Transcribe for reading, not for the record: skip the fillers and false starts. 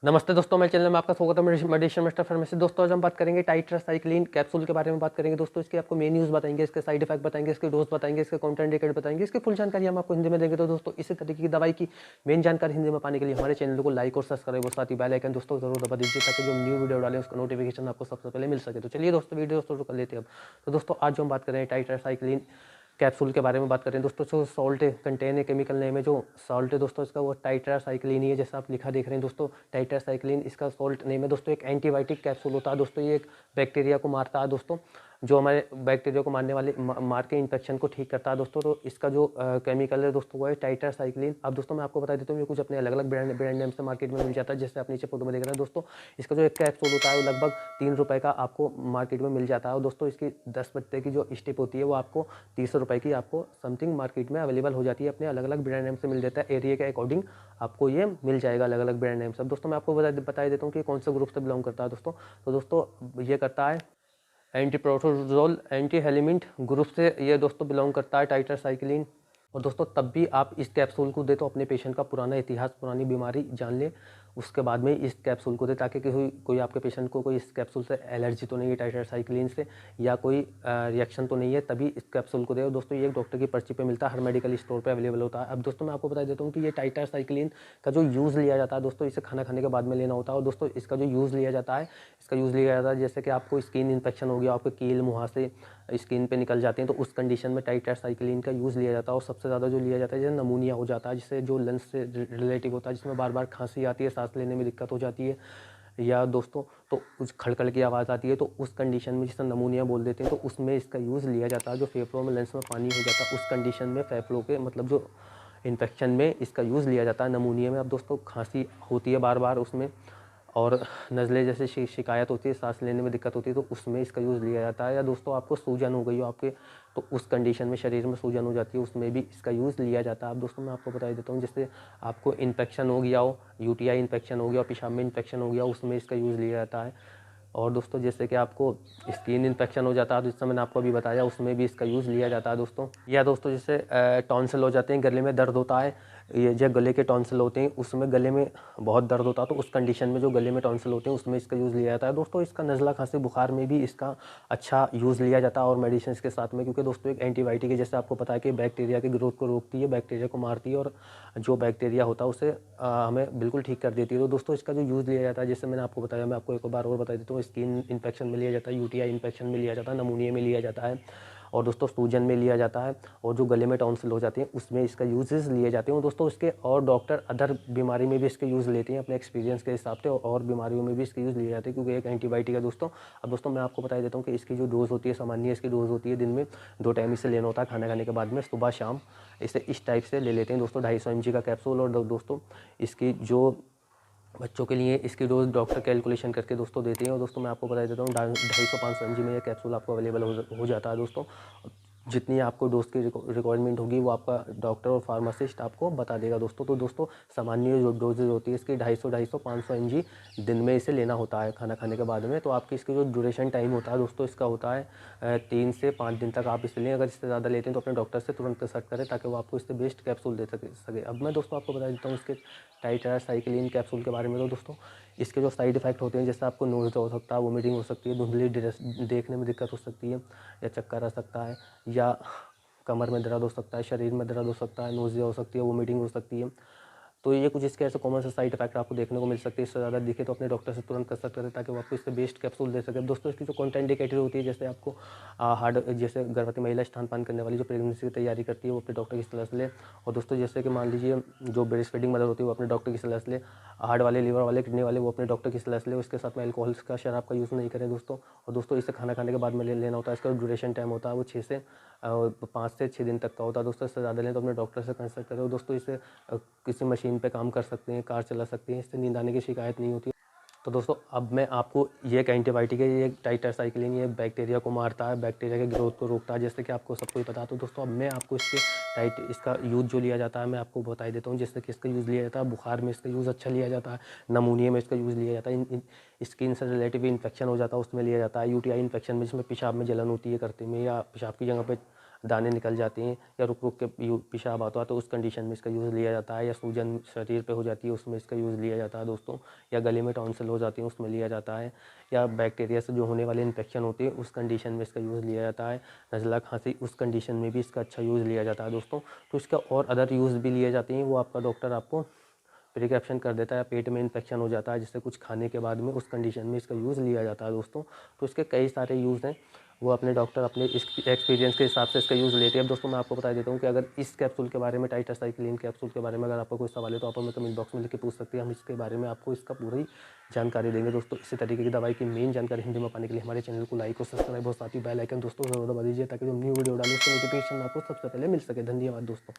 नमस्ते दोस्तों, मेरे चैनल में आपका स्वागत है। Medicine master pharmacy. दोस्तों आज हम बात करेंगे टाइट्रासाइक्लिन कैप्सूल के बारे में बात करेंगे। दोस्तों इसके आपको मेन यूज़ बताएंगे, इसके साइड इफेक्ट बताएंगे, इसके डोज बताएंगे, इसके कॉन्ट्राइंडिकेट बताएंगे, इसकी फुल जानकारी हम आपको हिंदी में देंगे। तो दोस्तों इसी तरीके की दवाई की मेन जानकारी हिंदी में पाने के लिए हमारे चैनल को लाइक और सब्सक्राइब और साथ ही बेल आइकन दोस्तों जरूर दबा दीजिए, ताकि जो न्यू वीडियो डालें उसका नोटिफिकेशन आपको सबसे पहले मिल सके। तो चलिए दोस्तों वीडियो शुरू कर लेते हैं अब। तो दोस्तों आज जो हम बात कर रहे हैं टाइट्रासाइक्लिन कैप्सूल के बारे में बात करें दोस्तों, जो सॉल्ट कंटेन है, केमिकल नेम है जो सॉल्ट है दोस्तों इसका, वो टाइट्रासाइक्लिन ही है। जैसा आप लिखा देख रहे हैं दोस्तों, टाइट्रासाइक्लिन इसका सॉल्ट नेम है दोस्तों। एक एंटीबायोटिक कैप्सूल होता है दोस्तों, ये एक बैक्टीरिया को मारता है दोस्तों, जो हमारे बैक्टीरिया को मारने वाले मार के इन्फेक्शन को ठीक करता है दोस्तों। तो इसका जो केमिकल है दोस्तों वो है टाइट्रासाइक्लिन। अब दोस्तों मैं आपको बता देता हूँ, ये कुछ अपने अलग अलग ब्रांड नेम से मार्केट में मिल जाता है, जैसे आप नीचे फोटो में देख रहे हैं दोस्तों। इसका जो एक कैप्सूल होता है वो लगभग 3 रुपये का आपको मार्केट में मिल जाता है। और दोस्तों इसकी 10 पत्ते की जो स्टिप होती है वो आपको 30 रुपये की आपको समथिंग मार्केट में अवेलेबल हो जाती है। अपने अलग अलग ब्रांड नेम से मिल जाता है, एरिया के अकॉर्डिंग आपको ये मिल जाएगा अलग अलग ब्रांड नेम से। अब दोस्तों मैं आपको बता देता हूँ कि कौन से ग्रुप से बिलोंग करता है दोस्तों। तो दोस्तों ये करता है एंटी प्रोटोजोल एंटी हेलिमिंट ग्रुप से ये दोस्तों बिलोंग करता है टाइट्रासाइक्लिन। और दोस्तों तब भी आप इस कैप्सूल को दे तो अपने पेशेंट का पुराना इतिहास, पुरानी बीमारी जान ले, उसके बाद में इस कैप्सूल को दे, ताकि कोई आपके पेशेंट को कोई इस कैप्सूल से एलर्जी तो नहीं है टाइट्रासाइक्लिन से, या कोई रिएक्शन तो नहीं है, तभी इस कैप्सूल को दे। और दोस्तों ये एक डॉक्टर की पर्ची पे मिलता है, हर मेडिकल स्टोर पे अवेलेबल होता है। अब दोस्तों मैं आपको बता देता हूँ कि ये टाइट्रासाइक्लिन का जो यूज़ लिया जाता है दोस्तों, इसे खाना खाने के बाद में लेना होता है। और दोस्तों इसका जो यूज़ लिया जाता है, जैसे कि आपको स्किन इन्फेक्शन हो गया, आपके कील मुहासे स्किन पे निकल जाते हैं, तो उस कंडीशन में टाइट्रासाइक्लिन का यूज़ लिया जाता है। और सबसे ज़्यादा जो लिया जाता है जैसे नमूनिया हो जाता है, जिससे जो लंग्स से रिलेटिव होता है, जिसमें बार बार खांसी आती है, सांस लेने में दिक्कत हो जाती है, या दोस्तों तो उस खड़खड़ की आवाज़ आती है, तो उस कंडीशन में जिसे नमूनिया बोल देते हैं, तो उसमें इसका यूज़ लिया जाता है। जो फेफड़ों में लंग्स में पानी हो जाता है, उस कंडीशन में फेफड़ों के मतलब जो इन्फेक्शन में इसका यूज़ लिया जाता है नमूनिया में। अब दोस्तों खांसी होती है बार बार उसमें, और नज़ले जैसे शिकायत होती है, सांस लेने में दिक्कत होती है, तो उसमें इसका यूज़ लिया जाता है। या दोस्तों आपको सूजन हो गई हो आपके, तो उस कंडीशन में शरीर में सूजन हो जाती है, उसमें भी इसका यूज़ लिया जाता है। अब दोस्तों मैं आपको बता देता हूँ, जैसे आपको इन्फेक्शन हो गया हो, यूटीआई इन्फेक्शन हो गया हो, पेशाब में इन्फेक्शन हो गया, उसमें इसका यूज़ लिया जाता है। और दोस्तों जैसे कि आपको स्किन इन्फेक्शन हो जाता है, तो जिस मैंने आपको अभी बताया, उसमें भी इसका यूज़ लिया जाता है दोस्तों। या दोस्तों जैसे टॉन्सिल हो जाते हैं, गले में दर्द होता है, ये जो गले के टॉन्सिल होते हैं उसमें गले में बहुत दर्द होता है, तो उस कंडीशन में जो गले में टॉन्सिल होते हैं उसमें इसका यूज़ लिया जाता है दोस्तों। इसका नज़ला खांसी बुखार में भी इसका अच्छा यूज़ लिया जाता है, और मेडिसिन के साथ में, क्योंकि दोस्तों एक एंटीबायोटिक है, जैसे आपको पता है कि बैक्टीरिया की ग्रोथ को रोकती है, बैक्टीरिया को मारती है, और जो बैक्टीरिया होता है उसे हमें बिल्कुल ठीक कर देती है। तो दोस्तों इसका जो यूज़ लिया जाता है, जैसे मैंने आपको बताया, मैं आपको एक बार और बता देता हूँ, स्किन इन्फेक्शन में लिया जाता है, यूटीआई इन्फेक्शन में लिया जाता है, नमूनिया में लिया जाता है, और दोस्तों सूजन में लिया जाता है, और जो गले में टॉन्सिल हो जाते हैं उसमें इसका यूजेस लिए जाते हैं। और दोस्तों इसके और डॉक्टर अदर बीमारी में भी इसके यूज़ लेते हैं अपने एक्सपीरियंस के हिसाब से, और बीमारियों में भी इसके यूज़ लिए जाते हैं, क्योंकि एक एंटीबायोटिक है दोस्तों। अब दोस्तों मैं आपको बता देता हूँ कि इसकी जो डोज़ होती है, सामान्य इसकी डोज़ होती है, दिन में 2 टाइम इसे लेना होता है, खाना खाने के बाद में, सुबह शाम। इसे इस टाइप से ले लेते हैं दोस्तों, 250 mg का कैप्सूल। और दोस्तों इसकी जो बच्चों के लिए इसकी डोज डॉक्टर कैलकुलेशन करके दोस्तों देते हैं। और दोस्तों मैं आपको बता देता हूँ, 250-500 mg में ये कैप्सूल आपको अवेलेबल हो जाता है दोस्तों। जितनी आपको डोज की रिक्वायरमेंट होगी वो आपका डॉक्टर और फार्मासिस्ट आपको बता देगा दोस्तों। तो दोस्तों सामान्य जो डोजेज होती है इसकी 250-500 mg दिन में इसे लेना होता है खाना खाने के बाद में। तो आपकी इसकी जो ड्यूरेशन टाइम होता है दोस्तों, इसका होता है 3 से 5 दिन तक आप इसे लें। अगर इससे ज़्यादा लेते हैं तो अपने डॉक्टर से तुरंत कंसल्ट करें, ताकि वो आपको इससे बेस्ट कैप्सूल दे सके। अब मैं दोस्तों आपको बता देता हूँ इसके टाइट्रासाइक्लिन कैप्सूल के बारे में। तो दोस्तों इसके जो साइड इफ़ेक्ट होते हैं, जैसे आपको नोज़ हो सकता है, वोमिटिंग हो सकती है, धुंधली देखने में दिक्कत हो सकती है, या चक्कर आ सकता है, या कमर में दर्द हो सकता है, शरीर में दर्द हो सकता है, नोज़िया हो सकती है, वोमिटिंग हो सकती है। तो ये कुछ इसके ऐसे कॉमन से साइड इफेक्ट आपको देखने को मिल सकते हैं। इससे ज़्यादा दिखे तो अपने डॉक्टर से तुरंत कंसल्ट करें, ताकि वो आपको इससे बेस्ट कैप्सूल दे सके। दोस्तों इसकी जो कॉन्ट्राइंडिकेटेड होती है, जैसे आपको हार्ड, जैसे गर्भवती महिला स्तनपान करने वाली जो प्रेगनेंसी की तैयारी करती है, वो अपने डॉक्टर की सलाह से ले। और दोस्तों जैसे कि मान लीजिए जो ब्रेस्ट फीडिंग मदर होती है वो अपने डॉक्टर की सलाह से ले। हार्ट वाले, लीवर वाले, किडनी वाले वो अपने डॉक्टर की सलाह से ले। उसके साथ में अल्कोहल का, शराब का यूज़ नहीं करें दोस्तों। और दोस्तों इसे खाना खाने के बाद में लेना होता है। इसका ड्यूरेशन टाइम होता है वो 5 से 6 दिन तक का होता है दोस्तों। इससे ज़्यादा लें तो अपने डॉक्टर से कंसल्ट करें। दोस्तों इसे किसी मशीन पे काम कर सकते हैं, कार चला सकते हैं, इससे नींद आने की शिकायत नहीं होती। तो दोस्तों अब मैं आपको, ये एक एंटीबायोटिक है, ये टाइट्रासाइक्लिन, ये बैक्टीरिया को मारता है, बैक्टीरिया की ग्रोथ को रोकता है, जैसे कि आपको सबको ही पता है। तो दोस्तों अब मैं आपको इसका यूज़ जो लिया जाता है मैं आपको बता देता हूँ। जैसे कि इसका यूज़ लिया जाता है बुखार में, इसका यूज़ अच्छा लिया जाता है, नमूनिया में इसका यूज़ लिया जाता है, स्किन से रिलेटिव इन्फेक्शन हो जाता है उसमें लिया जाता है, यूटीआई इन्फेक्शन में, जिसमें पेशाब में जलन होती है करते में, या पेशाब की जगह पर दाने निकल जाते हैं या रुक रुक के पेशाब आता है तो उस कंडीशन में इसका यूज़ लिया जाता है, या सूजन शरीर पे हो जाती है उसमें इसका यूज़ लिया जाता है दोस्तों, या गले में टॉन्सिल हो जाती है उसमें लिया जाता है, या बैक्टीरिया से जो होने वाले इन्फेक्शन होते हैं उस कंडीशन में इसका यूज़ लिया जाता है, नज़ला खांसी उस कंडीशन में भी इसका अच्छा यूज़ लिया जाता है दोस्तों। तो इसका और अदर यूज़ भी लिए जाते हैं, वो आपका डॉक्टर आपको प्रिस्क्रिप्शन कर देता है। पेट में इन्फेक्शन हो जाता है जिससे कुछ खाने के बाद में उस कंडीशन में इसका यूज़ लिया जाता है दोस्तों। तो इसके कई सारे यूज़ हैं, वो अपने डॉक्टर अपने इस एक्सपीरियंस के हिसाब से इसका यूज़ लेते हैं। अब दोस्तों मैं आपको बता देता हूँ कि अगर इस कैप्सूल के बारे में, टाइट्रासाइक्लिन कैप्सूल के बारे में अगर आपको कोई सवाल है तो आप हमें कमेंट बॉक्स में लिख के पूछ सकते हैं। हम इसके बारे में आपको इसका पूरी जानकारी देंगे दोस्तों। इसी तरीके की दवाई की मेन जानकारी हिंदी में पाने के लिए हमारे चैनल को लाइक और सब्सक्राइब और साथ ही बेल आइकन दोस्तों जरूर दबा दीजिए, ताकि जो न्यू वीडियो डालें उसका नोटिफिकेशन आपको सबसे पहले मिल सके। धन्यवाद दोस्तों।